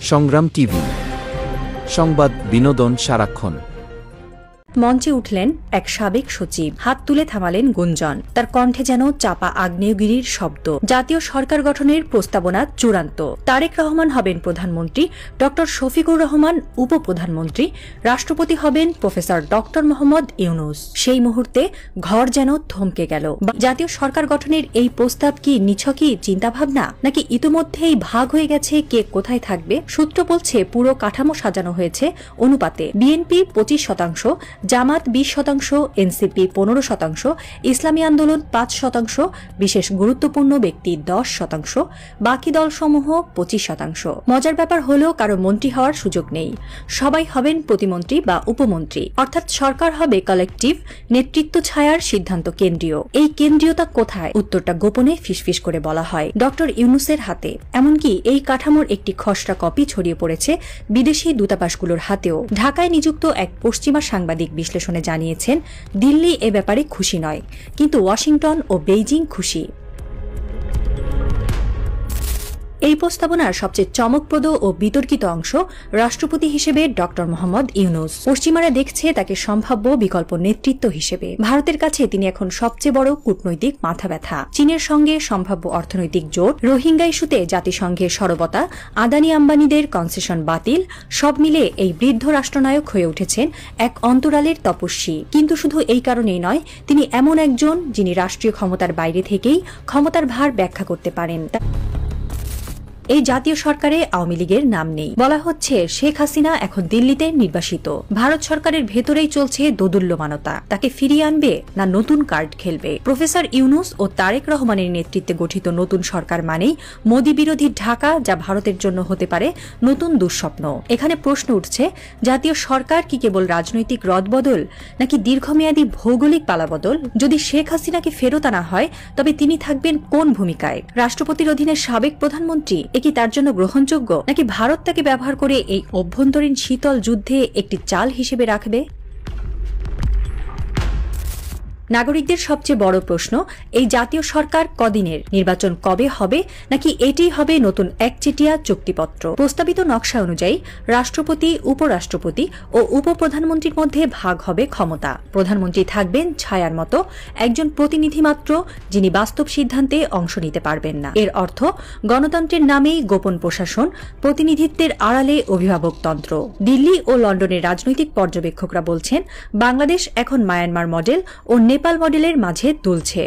সংগ্রাম টিভি, সংবাদ বিনোদন সারাক্ষণ। মঞ্চে উঠলেন এক সাবেক সচিব, হাত তুলে থামালেন গুঞ্জন। তার কণ্ঠে যেন চাপা আগ্নেয়গিরির শব্দ। জাতীয় সরকার গঠনের প্রস্তাবনা চূড়ান্ত। তারেক রহমান হবেন প্রধানমন্ত্রী, ড শফিকুর রহমান উপপ্রধানমন্ত্রী, রাষ্ট্রপতি হবেন প্রফেসর ড মোহাম্মদ ইউনূস। সেই মুহূর্তে ঘর যেন থমকে গেল। জাতীয় সরকার গঠনের এই প্রস্তাব কি নিছকই চিন্তাভাবনা, নাকি ইতিমধ্যেই ভাগ হয়ে গেছে কে কোথায় থাকবে? সূত্র বলছে পুরো কাঠামো সাজানো হয়েছে অনুপাতে। বিএনপি ২৫%, জামাত ২০%, এনসিপি ১৫%, ইসলামী আন্দোলন ৫%, বিশেষ গুরুত্বপূর্ণ ব্যক্তি ১০%, বাকি দলসমূহ ২৫%। মজার ব্যাপার হল কারো মন্ত্রী হওয়ার সুযোগ নেই। সবাই হবেন প্রতিমন্ত্রী বা উপমন্ত্রী, অর্থাৎ সরকার হবে কালেকটিভ, নেতৃত্ব ছায়ার সিদ্ধান্ত কেন্দ্রীয়। এই কেন্দ্রীয়তা কোথায়? উত্তরটা গোপনে ফিসফিস করে বলা হয় ড ইউনূসের হাতে। এমনকি এই কাঠামোর একটি খসড়া কপি ছড়িয়ে পড়েছে বিদেশি দূতাবাসগুলোর হাতেও। ঢাকায় নিযুক্ত এক পশ্চিমা সাংবাদিক বিশ্লেষণে জানিয়েছেন, দিল্লি এ ব্যাপারে খুশি নয়, কিন্তু ওয়াশিংটন ও বেইজিং খুশি। এই প্রস্তাবনার সবচেয়ে চমকপ্রদ ও বিতর্কিত অংশ রাষ্ট্রপতি হিসেবে ড মোহাম্মদ ইউনূস। পশ্চিমারা দেখছে তাকে সম্ভাব্য বিকল্প নেতৃত্ব হিসেবে। ভারতের কাছে তিনি এখন সবচেয়ে বড় কূটনৈতিক মাথা ব্যথা। চীনের সঙ্গে সম্ভাব্য অর্থনৈতিক জোট, রোহিঙ্গা ইস্যুতে জাতিসংঘের সরবতা, আদানি আম্বানিদের কনসেশন বাতিল, সব মিলে এই বৃদ্ধ রাষ্ট্রনায়ক হয়ে উঠেছেন এক অন্তরালের তপস্বী। কিন্তু শুধু এই কারণেই নয়, তিনি এমন একজন যিনি রাষ্ট্রীয় ক্ষমতার বাইরে থেকেই ক্ষমতার ভার ব্যাখ্যা করতে পারেন। এই জাতীয় সরকারে আওয়ামী লীগের নাম নেই। বলা হচ্ছে শেখ হাসিনা এখন দিল্লিতে নির্বাসিত। ভারত সরকারের ভেতরেই চলছে দোদুল্যমানতা। তাকে ফিরিয়ে আনবে না নতুন কার্ড খেলবে? প্রফেসর ইউনূস ও তারেক রহমানের নেতৃত্বে গঠিত নতুন সরকার মানেই মোদি বিরোধী ঢাকা, যা ভারতের জন্য হতে পারে নতুন দুঃস্বপ্ন। এখানে প্রশ্ন উঠছে, জাতীয় সরকার কি কেবল রাজনৈতিক রদবদল, নাকি দীর্ঘমেয়াদী ভৌগোলিক পালাবদল? যদি শেখ হাসিনাকে ফেরত আনা হয়, তবে তিনি থাকবেন কোন ভূমিকায়? রাষ্ট্রপতির অধীনে সাবেক প্রধানমন্ত্রী কি তার জন্য গ্রহণযোগ্য, নাকি ভারত তাকে ব্যবহার করে এই অভ্যন্তরীণ শীতল যুদ্ধে একটি চাল হিসেবে রাখবে? নাগরিকদের সবচেয়ে বড় প্রশ্ন, এই জাতীয় সরকার কদিনের? নির্বাচন কবে হবে, নাকি এটিই হবে নতুন একচেটিয়া চুক্তিপত্র? প্রস্তাবিত নকশা অনুযায়ী রাষ্ট্রপতি, উপরাষ্ট্রপতি ও উপপ্রধানমন্ত্রীর মধ্যে ভাগ হবে ক্ষমতা। প্রধানমন্ত্রী থাকবেন ছায়ার মতো একজন প্রতিনিধি মাত্র, যিনি বাস্তব সিদ্ধান্তে অংশ নিতে পারবেন না। এর অর্থ গণতন্ত্রের নামেই গোপন প্রশাসন, প্রতিনিধিত্বের আড়ালে অভিভাবকতন্ত্র। দিল্লি ও লন্ডনের রাজনৈতিক পর্যবেক্ষকরা বলছেন, বাংলাদেশ এখন মায়ানমার মডেল ও নেপাল মডেলের মাঝে দুলছে।